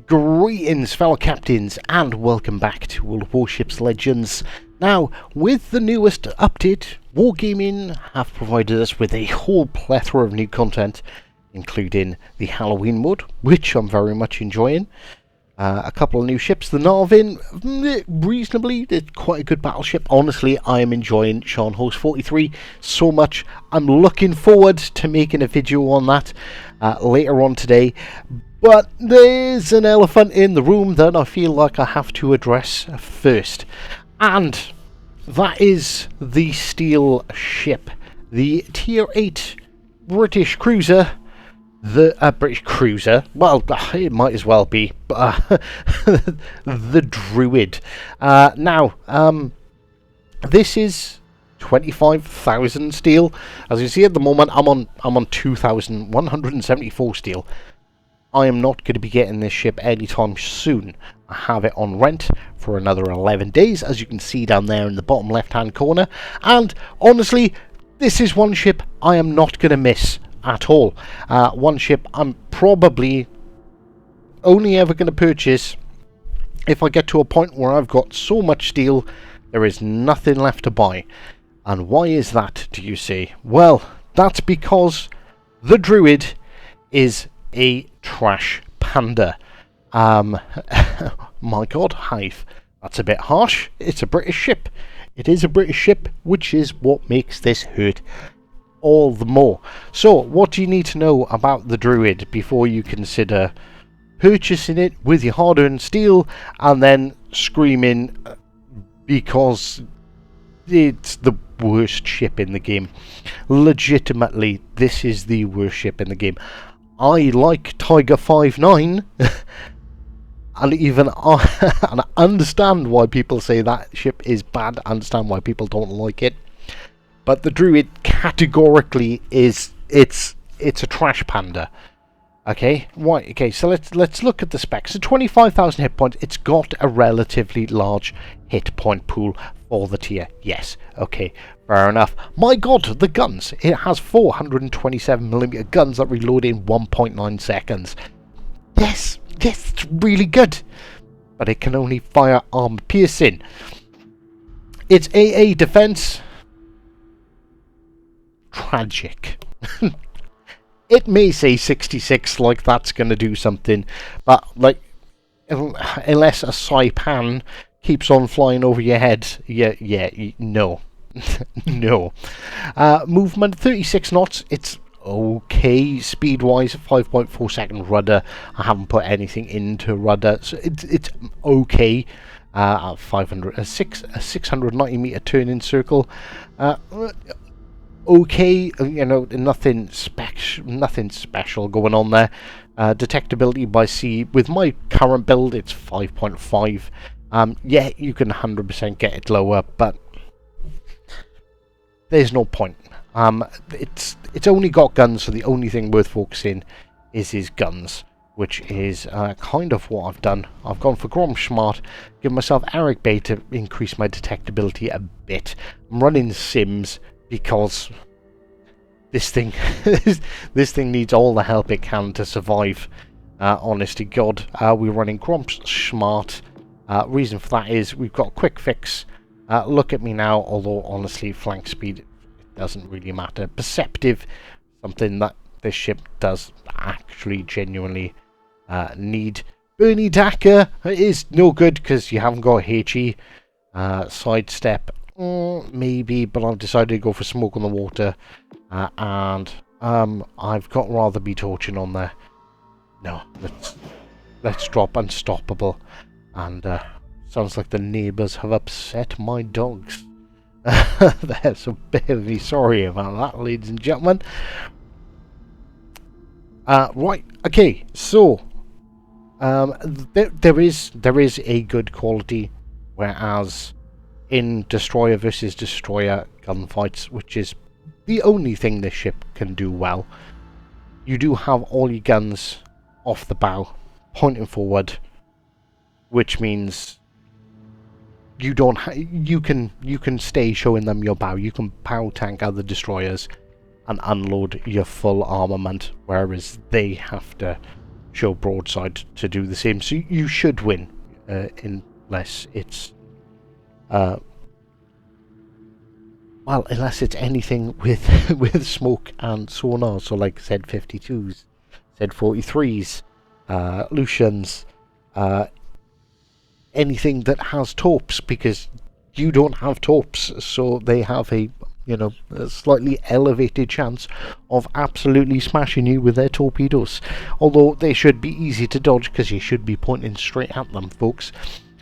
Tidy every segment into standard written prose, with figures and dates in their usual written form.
Greetings, fellow captains, and welcome back to World of Warships Legends. Now, with the newest update, Wargaming have provided us with a whole plethora of new content, including the Halloween mode, which I'm very much enjoying. A couple of new ships, the Narvin, reasonably, it's quite a good battleship. Honestly, I am enjoying Scharnhorst 43 so much. I'm looking forward to making a video on that later on today. But there's an elephant in the room that I feel like I have to address first. And that is the steel ship. The Tier 8 British cruiser. The British cruiser. Well, it might as well be. The Druid. This is 25,000 steel. As you see at the moment, I'm on 2,174 steel. I am not going to be getting this ship anytime soon. I have it on rent for another 11 days, as you can see down there in the bottom left hand corner. And honestly, this is one ship I am not going to miss at all. One ship I'm probably only ever going to purchase if I get to a point where I've got so much steel there is nothing left to buy. And why is that, do you say? Well, that's because the Druid is a trash panda. My god, Hive. That's a bit harsh. It's a British ship. It is a British ship, which is what makes this hurt all the more. So, what do you need to know about the Druid before you consider purchasing it with your hard-earned steel and then screaming because it's the worst ship in the game? Legitimately, this is the worst ship in the game. I like Tiger 59, and even and I understand why people say that ship is bad. I understand why people don't like it, but the Druid categorically is it's a trash panda. Okay, right. Okay, so let's look at the specs. So 25,000 hit points. It's got a relatively large hit point pool for the tier. Yes. Okay. Fair enough. My god, the guns. It has 427mm guns that reload in 1.9 seconds. Yes, it's really good. But it can only fire armor piercing. Its AA defense. Tragic. It may say 66, like that's going to do something. But, like, unless a Saipan keeps on flying over your head, no. No. Movement 36 knots. It's okay speed wise. 5.4 second rudder. I haven't put anything into rudder, so it's okay. 690 meter turning circle. Okay, you know, nothing special going on there. Detectability by sea with my current build, it's 5.5. Yeah, you can 100% get it lower, but there's no point. It's only got guns, so the only thing worth focusing is his guns, which is kind of what I've done. I've gone for Grom Smart, given myself Eric Bay to increase my detectability a bit. I'm running Sims because this thing this thing needs all the help it can to survive. Honest to God, we're running Grom Smart. Reason for that is we've got a quick fix. Look at me now, although honestly flank speed, it doesn't really matter. Perceptive, something that this ship does actually genuinely need. Bernie Dacker is no good because you haven't got HE. Sidestep, maybe, but I've decided to go for smoke on the water. And I've got rather be torching on there. No, let's drop unstoppable. And sounds like the neighbours have upset my dogs. So bear with me, sorry about that, ladies and gentlemen. Right, okay, so there is a good quality, whereas in destroyer versus destroyer gunfights, which is the only thing this ship can do well, you do have all your guns off the bow pointing forward, which means you don't you can stay showing them your bow. You can power tank other destroyers and unload your full armament, whereas they have to show broadside to do the same. So you should win, unless it's well, unless it's anything with with smoke and sonar. So like Z52s, Z43s, Lucians, anything that has torps, because you don't have torps, so they have a, you know, a slightly elevated chance of absolutely smashing you with their torpedoes. Although they should be easy to dodge because you should be pointing straight at them, folks.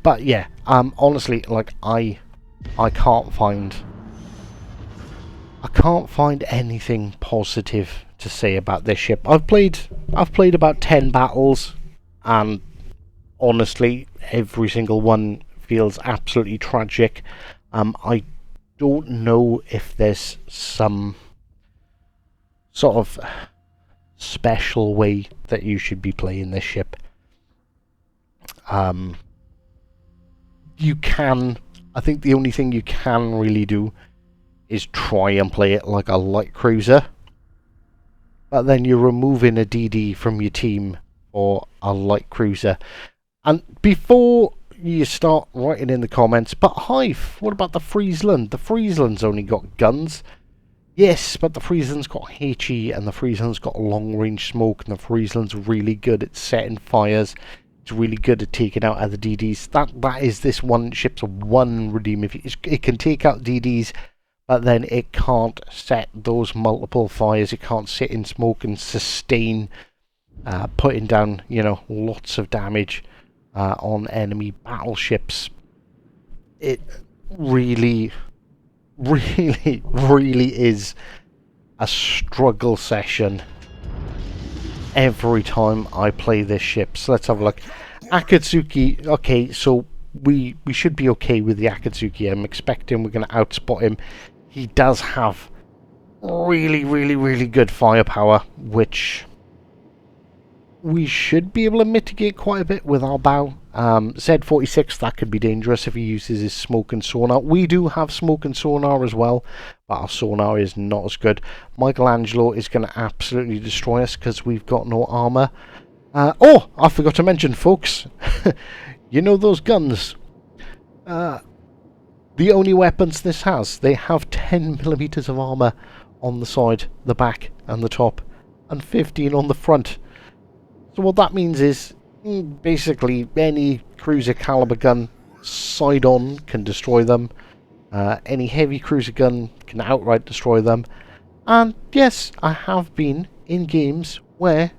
But yeah, honestly, like I can't find anything positive to say about this ship. I've played about 10 battles, and honestly, every single one feels absolutely tragic. I don't know if there's some sort of special way that you should be playing this ship. You can, I think the only thing you can really do is try and play it like a light cruiser, but then you're removing a DD from your team or a light cruiser. And before you start writing in the comments, but Hive, what about the Friesland? The Friesland's only got guns. Yes, but the Friesland's got HE, and the Friesland's got long range smoke, and the Friesland's really good at setting fires. It's really good at taking out other DDs. That is this one ship's one redeeming feature. It can take out DDs, but then it can't set those multiple fires. It can't sit in smoke and sustain putting down, you know, lots of damage on enemy battleships. It really is a struggle session every time I play this ship. So let's have a look. Akatsuki, okay, so we should be okay with the Akatsuki. I'm expecting we're going to outspot him. He does have really good firepower, which we should be able to mitigate quite a bit with our bow. Z46, that could be dangerous if he uses his smoke and sonar. We do have smoke and sonar as well, but our sonar is not as good. Michelangelo is going to absolutely destroy us because we've got no armor. Oh, I forgot to mention, folks. You know those guns? The only weapons this has, they have 10mm of armor on the side, the back and the top, and 15 on the front. So what that means is, basically, any cruiser caliber gun side on can destroy them. Any heavy cruiser gun can outright destroy them. And yes, I have been in games where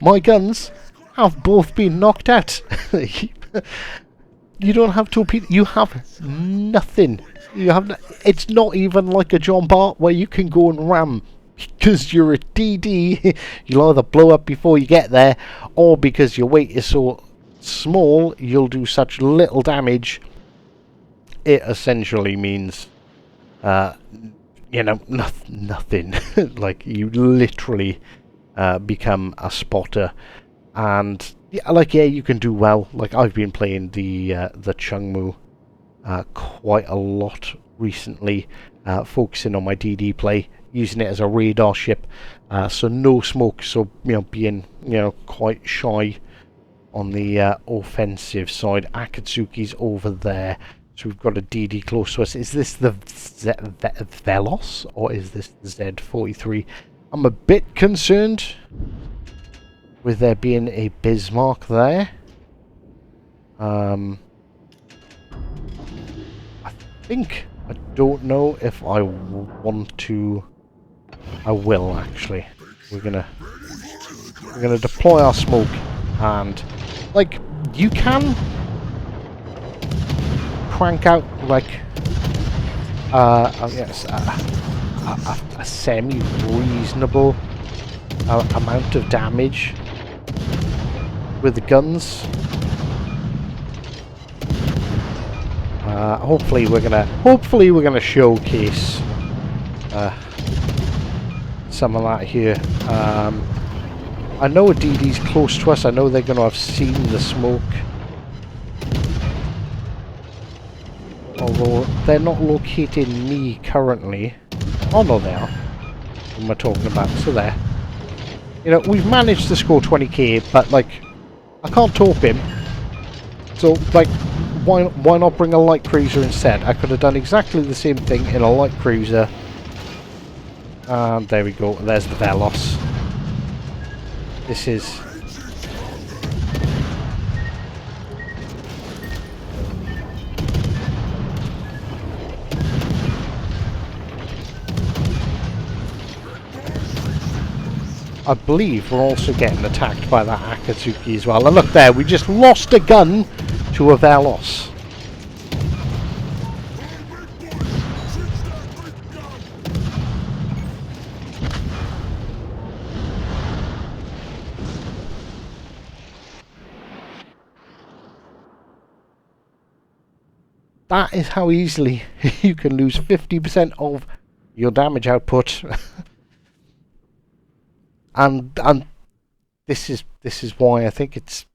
my guns have both been knocked out. You don't have torpedo. You have nothing. You have. It's not even like a John Bart where you can go and ram. Because you're a DD, you'll either blow up before you get there, or because your weight is so small, you'll do such little damage. It essentially means, you know, nothing. Like, you literally become a spotter. And, yeah, like, yeah, you can do well. Like, I've been playing the Chungmu quite a lot recently, focusing on my DD play, using it as a radar ship, so no smoke, so, you know, being, you know, quite shy on the offensive side. Akatsuki's over there, so we've got a DD close to us. Is this the Velos, or is this the Z43? I'm a bit concerned with there being a Bismarck there. I don't know if I want to. I will, actually. We're gonna deploy our smoke, and like, you can crank out like yes, a semi-reasonable amount of damage with the guns. Hopefully we're gonna showcase some of that here. I know a DD's close to us. I know they're gonna have seen the smoke, although they're not locating me currently. Oh no, they are. What am I talking about? So there. You know, we've managed to score 20k, but like, I can't taupe him. So, like, why not bring a light cruiser instead? I could have done exactly the same thing in a light cruiser. And there we go, there's the Velos. This is... I believe we're also getting attacked by that Akatsuki as well. And look there, we just lost a gun to a Velos. That is how easily you can lose 50% of your damage output. and this is why I think it's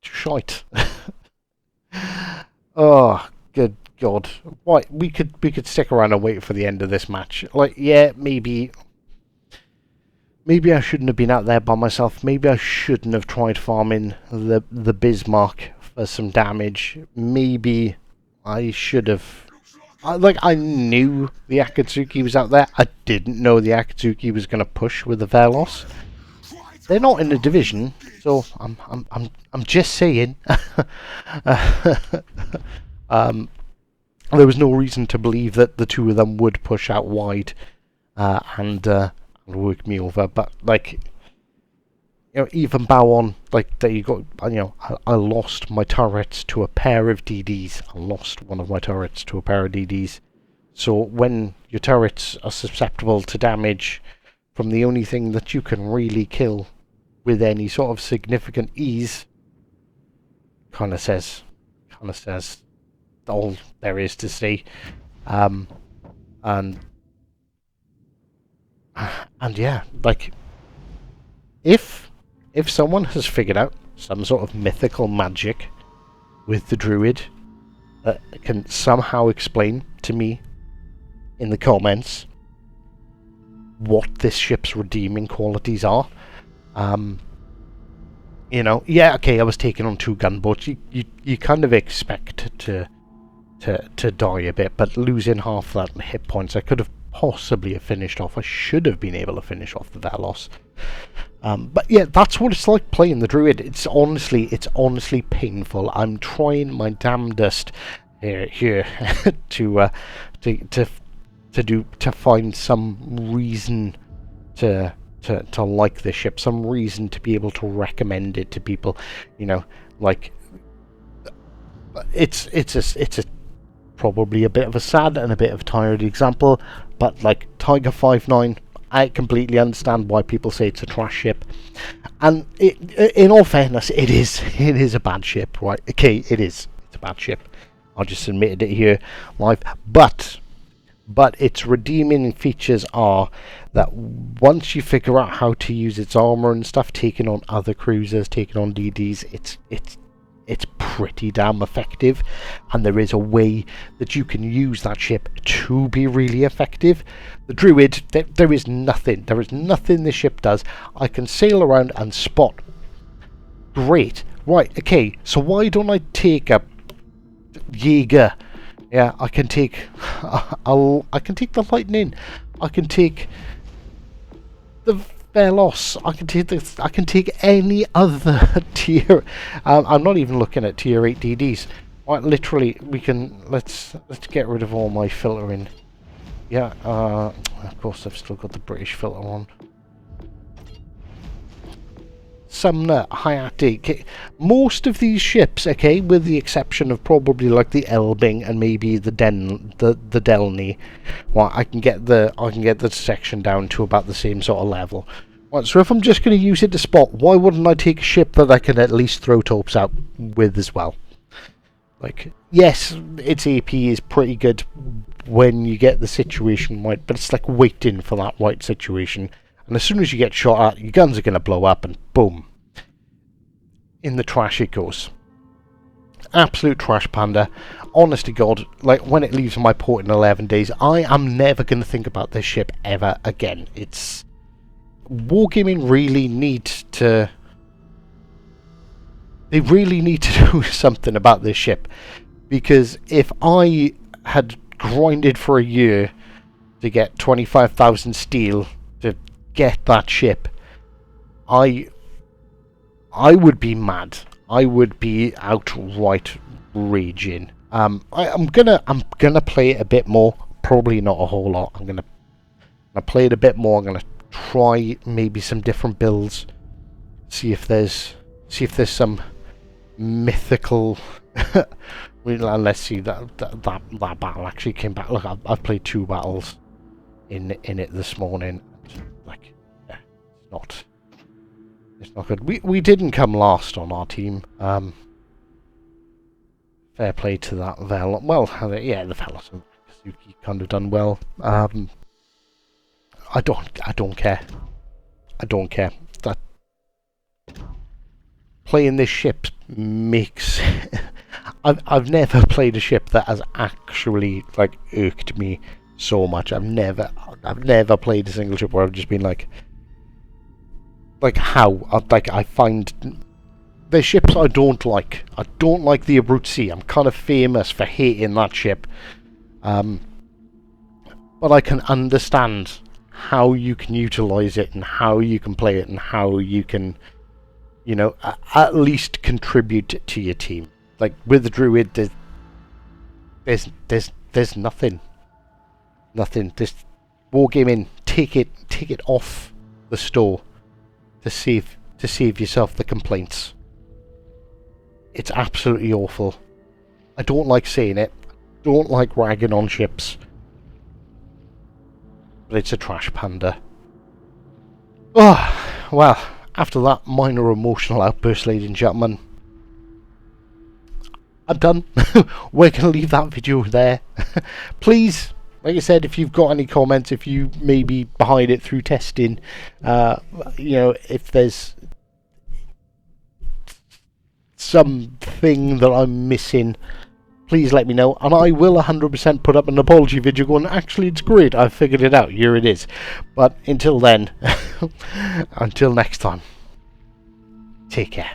shite. Oh, good God! Why we could stick around and wait for the end of this match? Like, yeah, maybe I shouldn't have been out there by myself. Maybe I shouldn't have tried farming the Bismarck for some damage. Maybe I should have. I knew the Akatsuki was out there. I didn't know the Akatsuki was going to push with the Velos. They're not in the division, so I'm just saying. There was no reason to believe that the two of them would push out wide and work me over. But like, you know, even bow on, like, there you go. You know, I lost my turrets to a pair of DDs. I lost one of my turrets to a pair of DDs. So when your turrets are susceptible to damage from the only thing that you can really kill with any sort of significant ease, kind of says all there is to say. And yeah, like, if someone has figured out some sort of mythical magic with the Druid that can somehow explain to me in the comments what this ship's redeeming qualities are. You know, yeah, okay, I was taking on 2 gunboats. You kind of expect to die a bit, but losing half that hit points, I could have possibly have finished off. I should have been able to finish off the Velos. But yeah, that's what it's like playing the Druid. It's honestly painful. I'm trying my damnedest here to find some reason to like this ship, some reason to be able to recommend it to people. You know, like, it's a probably a bit of a sad and a bit of a tired example, but like Tiger 5-9, I completely understand why people say it's a trash ship, and in all fairness, it is a bad ship, right? Okay, it's a bad ship. I just admitted it here live, but its redeeming features are that once you figure out how to use its armor and stuff, taking on other cruisers, taking on DDs, it's pretty damn effective, and there is a way that you can use that ship to be really effective. The Druid, there is nothing this ship does. I can sail around and spot. Great. Right, okay, so why don't I take a Jaeger? Yeah, I can take I can take the Lightning. I can take the Velos. I can take any other tier. I'm not even looking at tier 8 DDs. Right, literally, we can let's get rid of all my filtering. Yeah, of course I've still got the British filter on. Sumner, Hayate, most of these ships, okay, with the exception of probably like the Elbing and maybe the Delny, well, I can get the section down to about the same sort of level. Right, so if I'm just going to use it to spot, why wouldn't I take a ship that I can at least throw taupes out with as well? Like, yes, its AP is pretty good when you get the situation right, but it's like waiting for that right situation. And as soon as you get shot at, your guns are going to blow up and boom. In the trash it goes. Absolute trash panda. Honest to God, like, when it leaves my port in 11 days, I am never going to think about this ship ever again. It's... Wargaming really needs to... They really need to do something about this ship. Because if I had grinded for a year to get 25,000 steel to get that ship, I would be mad. I would be outright raging. I'm gonna play it a bit more. Probably not a whole lot. I'm gonna play it a bit more. I'm gonna try maybe some different builds. See if there's some mythical. Well, let's see that battle actually came back. Look, I've played 2 battles in it this morning. Like, yeah, it's not good. We didn't come last on our team. Fair play to that Vel. Well, yeah, the fellas and Kazuki kind of done well. I don't care. I don't care. That playing this ship makes. I've never played a ship that has actually like irked me so much. I've never played a single ship where I've just been like how I find there's ships I don't like. I don't like the Abruzzi. I'm kind of famous for hating that ship. But I can understand how you can utilize it and how you can play it and how you can, you know, at least contribute to your team. Like with the Druid, there's nothing. This wargaming, take it off the store to save yourself the complaints. It's absolutely awful. I don't like saying it. I don't like ragging on ships. But it's a trash panda. Oh, well, after that minor emotional outburst, ladies and gentlemen, I'm done. We're going to leave that video there. Please, like I said, if you've got any comments, if you may be behind it through testing, you know, if there's something that I'm missing, please let me know, and I will 100% put up an apology video going, actually it's great, I've figured it out, here it is. But until then, until next time, take care.